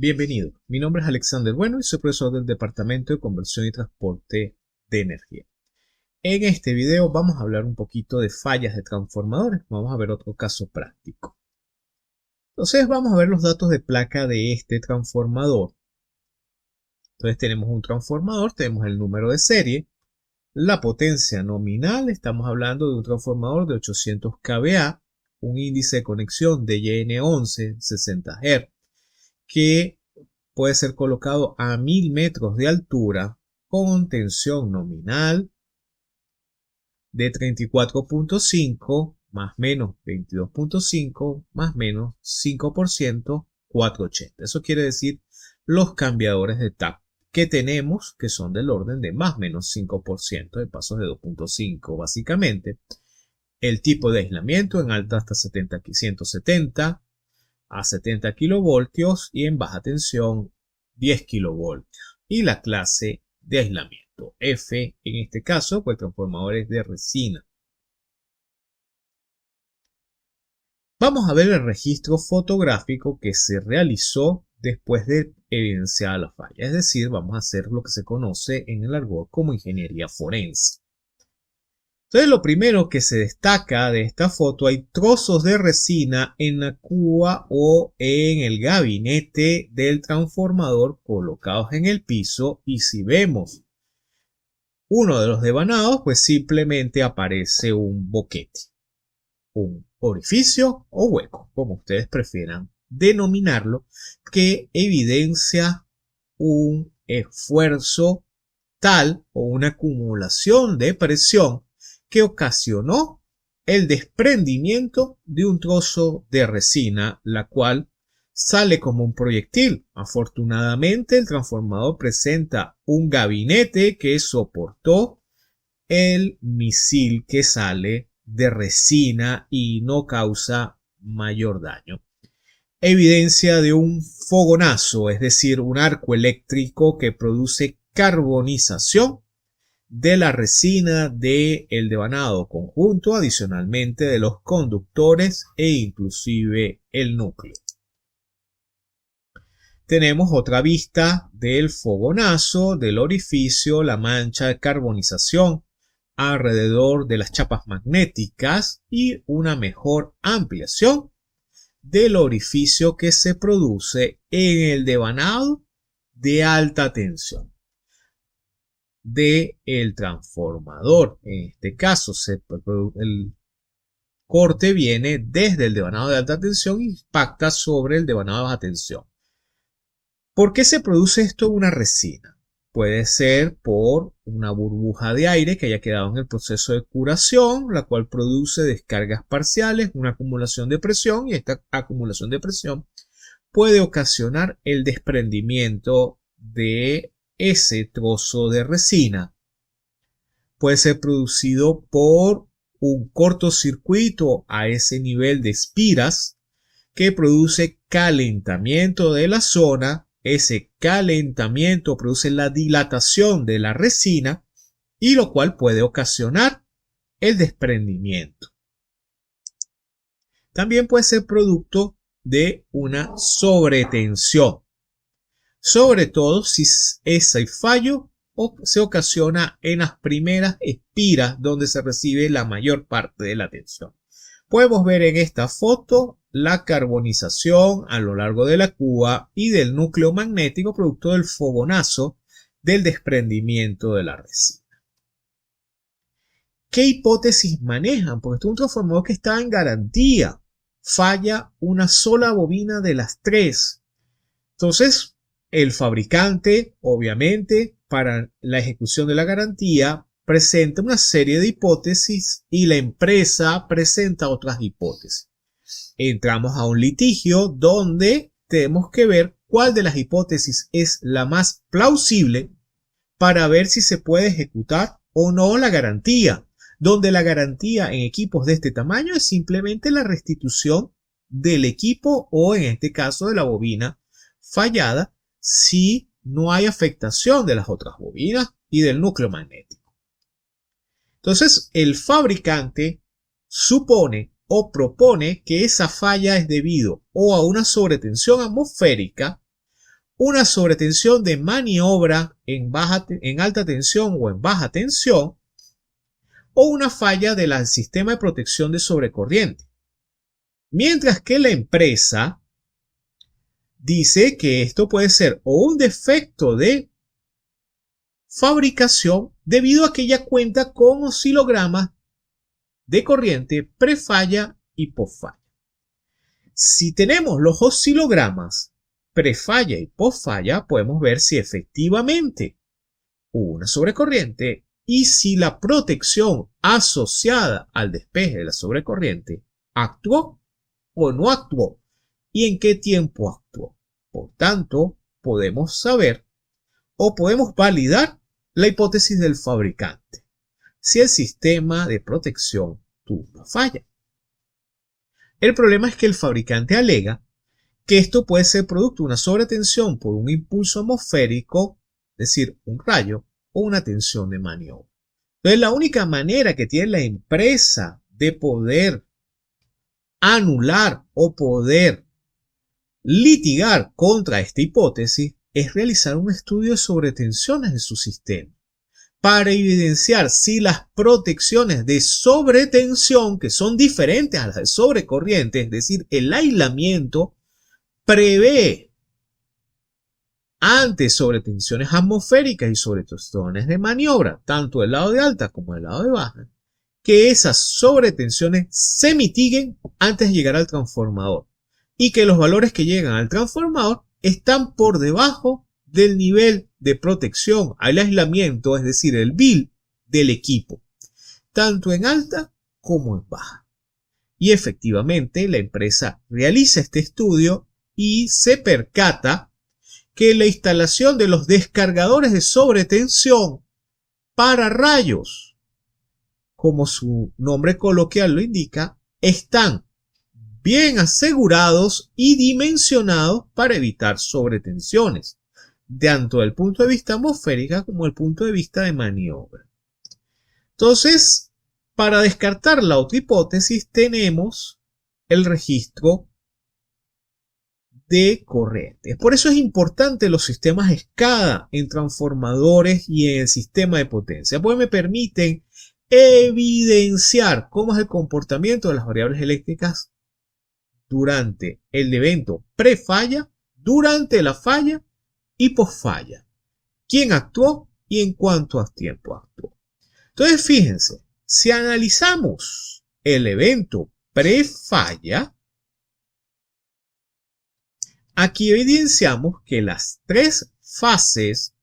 Bienvenido, mi nombre es Alexander Bueno y soy profesor del Departamento de Conversión y Transporte de Energía. En este video vamos a hablar un poquito de fallas de transformadores. Vamos a ver otro caso práctico. Entonces vamos a ver los datos de placa de este transformador. Entonces tenemos un transformador, tenemos el número de serie, la potencia nominal, estamos hablando de un transformador de 800 kVA, un índice de conexión de YN11 60 Hz, que puede ser colocado a 1000 metros de altura con tensión nominal de 34.5 más menos 22.5 más menos 5%, 480. Eso quiere decir los cambiadores de tap que tenemos, que son del orden de más menos 5% de pasos de 2.5 básicamente. El tipo de aislamiento en alta hasta 170 a 70 kilovoltios y en baja tensión 10 kilovoltios. Y la clase de aislamiento F, en este caso, pues transformadores de resina. Vamos a ver el registro fotográfico que se realizó después de evidenciar la falla. Es decir, vamos a hacer lo que se conoce en el argot como ingeniería forense. Entonces, lo primero que se destaca de esta foto, hay trozos de resina en la cuba o en el gabinete del transformador colocados en el piso, y si vemos uno de los devanados, pues simplemente aparece un boquete, un orificio o hueco, como ustedes prefieran denominarlo, que evidencia un esfuerzo tal o una acumulación de presión que ocasionó el desprendimiento de un trozo de resina, la cual sale como un proyectil. Afortunadamente, el transformador presenta un gabinete que soportó el misil que sale de resina y no causa mayor daño. Evidencia de un fogonazo, es decir, un arco eléctrico que produce carbonización de la resina del devanado conjunto, adicionalmente de los conductores e inclusive el núcleo. Tenemos otra vista del fogonazo, del orificio, la mancha de carbonización alrededor de las chapas magnéticas y una mejor ampliación del orificio que se produce en el devanado de alta tensión del transformador. En este caso, el corte viene desde el devanado de alta tensión y impacta sobre el devanado de baja tensión. ¿Por qué se produce esto en una resina? Puede ser por una burbuja de aire que haya quedado en el proceso de curación, la cual produce descargas parciales, una acumulación de presión, y esta acumulación de presión puede ocasionar el desprendimiento de ese trozo de resina. Puede ser producido por un cortocircuito a ese nivel de espiras que produce calentamiento de la zona. Ese calentamiento produce la dilatación de la resina y lo cual puede ocasionar el desprendimiento. También puede ser producto de una sobretensión, sobre todo si ese fallo se ocasiona en las primeras espiras donde se recibe la mayor parte de la tensión. Podemos ver en esta foto la carbonización a lo largo de la cuba y del núcleo magnético producto del fogonazo del desprendimiento de la resina. ¿Qué hipótesis manejan? Porque esto es un transformador que está en garantía. Falla una sola bobina de las tres. Entonces, el fabricante, obviamente, para la ejecución de la garantía, presenta una serie de hipótesis y la empresa presenta otras hipótesis. Entramos a un litigio donde tenemos que ver cuál de las hipótesis es la más plausible para ver si se puede ejecutar o no la garantía, donde la garantía en equipos de este tamaño es simplemente la restitución del equipo o en este caso de la bobina fallada si no hay afectación de las otras bobinas y del núcleo magnético. Entonces, el fabricante supone o propone que esa falla es debido o a una sobretensión atmosférica una sobretensión de maniobra en alta tensión o en baja tensión, o una falla del sistema de protección de sobrecorriente. Mientras que la empresa dice que esto puede ser o un defecto de fabricación debido a que ella cuenta con oscilogramas de corriente prefalla y postfalla. Si tenemos los oscilogramas prefalla y postfalla, podemos ver si efectivamente hubo una sobrecorriente y si la protección asociada al despeje de la sobrecorriente actuó o no actuó y en qué tiempo actuó. Por tanto, podemos saber o podemos validar la hipótesis del fabricante si el sistema de protección tuvo una falla. El problema es que el fabricante alega que esto puede ser producto de una sobretensión por un impulso atmosférico, es decir, un rayo, o una tensión de maniobra. Entonces, la única manera que tiene la empresa de poder anular o poder litigar contra esta hipótesis es realizar un estudio de sobretensiones de su sistema para evidenciar si las protecciones de sobretensión, que son diferentes a las de sobrecorriente, es decir, el aislamiento, prevé ante sobretensiones atmosféricas y sobretensiones de maniobra, tanto del lado de alta como del lado de baja, que esas sobretensiones se mitiguen antes de llegar al transformador y que los valores que llegan al transformador están por debajo del nivel de protección al aislamiento, es decir, el BIL del equipo, tanto en alta como en baja. Y efectivamente la empresa realiza este estudio y se percata que la instalación de los descargadores de sobretensión para rayos, como su nombre coloquial lo indica, están bien asegurados y dimensionados para evitar sobretensiones, tanto del punto de vista atmosférico como del punto de vista de maniobra. Entonces, para descartar la otra hipótesis, tenemos el registro de corrientes. Por eso es importante los sistemas SCADA en transformadores y en el sistema de potencia, porque me permiten evidenciar cómo es el comportamiento de las variables eléctricas durante el evento prefalla, durante la falla y postfalla. ¿Quién actuó y en cuánto tiempo actuó? Entonces, fíjense, si analizamos el evento prefalla, aquí evidenciamos que las tres fases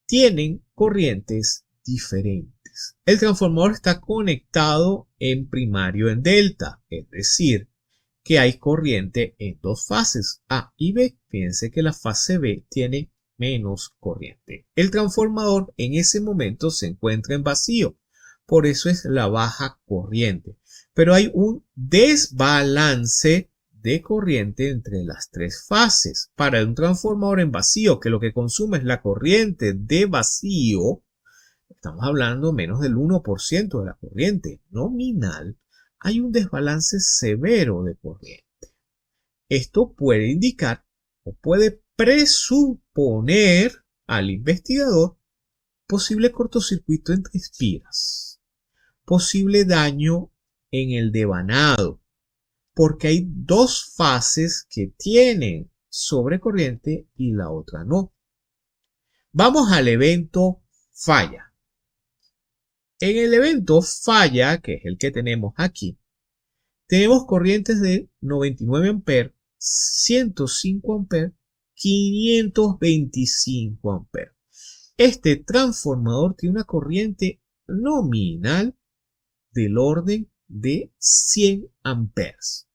tienen corrientes diferentes. El transformador está conectado en primario en delta, es decir, que hay corriente en dos fases, A y B. Fíjense que la fase B tiene menos corriente. El transformador en ese momento se encuentra en vacío, por eso es la baja corriente. Pero hay un desbalance de corriente entre las tres fases. Para un transformador en vacío, que lo que consume es la corriente de vacío, estamos hablando menos del 1% de la corriente nominal, hay un desbalance severo de corriente. Esto puede indicar o puede presuponer al investigador posible cortocircuito entre espiras, posible daño en el devanado, porque hay dos fases que tienen sobrecorriente y la otra no. Vamos al evento falla. En el evento falla, que es el que tenemos aquí, tenemos corrientes de 99 amperes, 105 amperes, 525 amperes. Este transformador tiene una corriente nominal del orden de 100 amperes.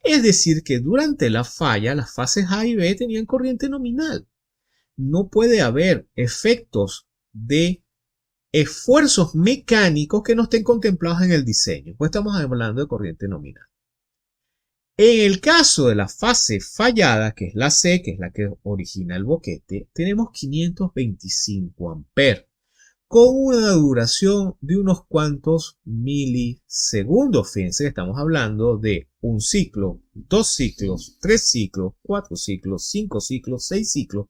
Es decir, que durante la falla, las fases A y B tenían corriente nominal. No puede haber efectos de esfuerzos mecánicos que no estén contemplados en el diseño, pues estamos hablando de corriente nominal. En el caso de la fase fallada, que es la C, que es la que origina el boquete, tenemos 525 amperes. con una duración de unos cuantos milisegundos. Fíjense que estamos hablando de un ciclo, 2 ciclos, 3 ciclos, 4 ciclos, 5 ciclos, 6 ciclos,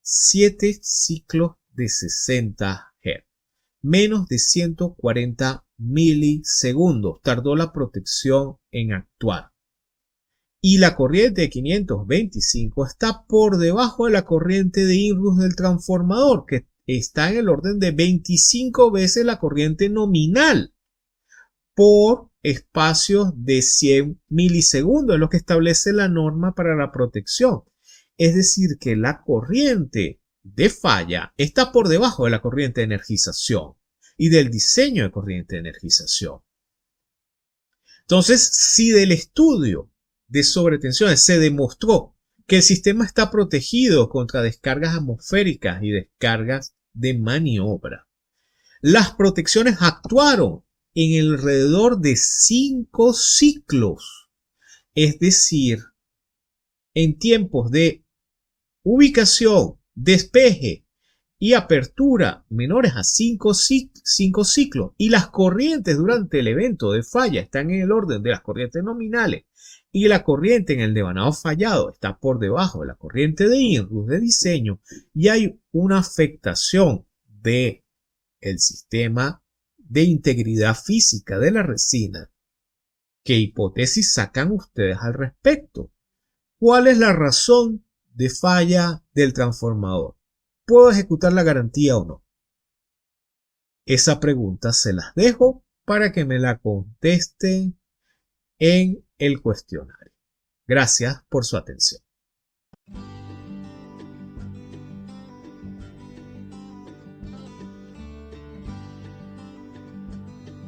7 ciclos de 60 Hz. Menos de 140 milisegundos tardó la protección en actuar. Y la corriente de 525 está por debajo de la corriente de Inrus del transformador, que está en el orden de 25 veces la corriente nominal por espacios de 100 milisegundos, es lo que establece la norma para la protección. Es decir, que la corriente de falla está por debajo de la corriente de energización y del diseño de corriente de energización. Entonces, si del estudio de sobretensiones se demostró que el sistema está protegido contra descargas atmosféricas y descargas de maniobra, las protecciones actuaron en alrededor de 5 ciclos, es decir, en tiempos de ubicación, despeje y apertura menores a 5 ciclos, y las corrientes durante el evento de falla están en el orden de las corrientes nominales, y la corriente en el devanado fallado está por debajo de la corriente de Inrus de diseño, y hay una afectación del sistema de integridad física de la resina. ¿Qué hipótesis sacan ustedes al respecto? ¿Cuál es la razón de falla del transformador? ¿Puedo ejecutar la garantía o no? Esa pregunta se las dejo para que me la contesten en el cuestionario. Gracias por su atención.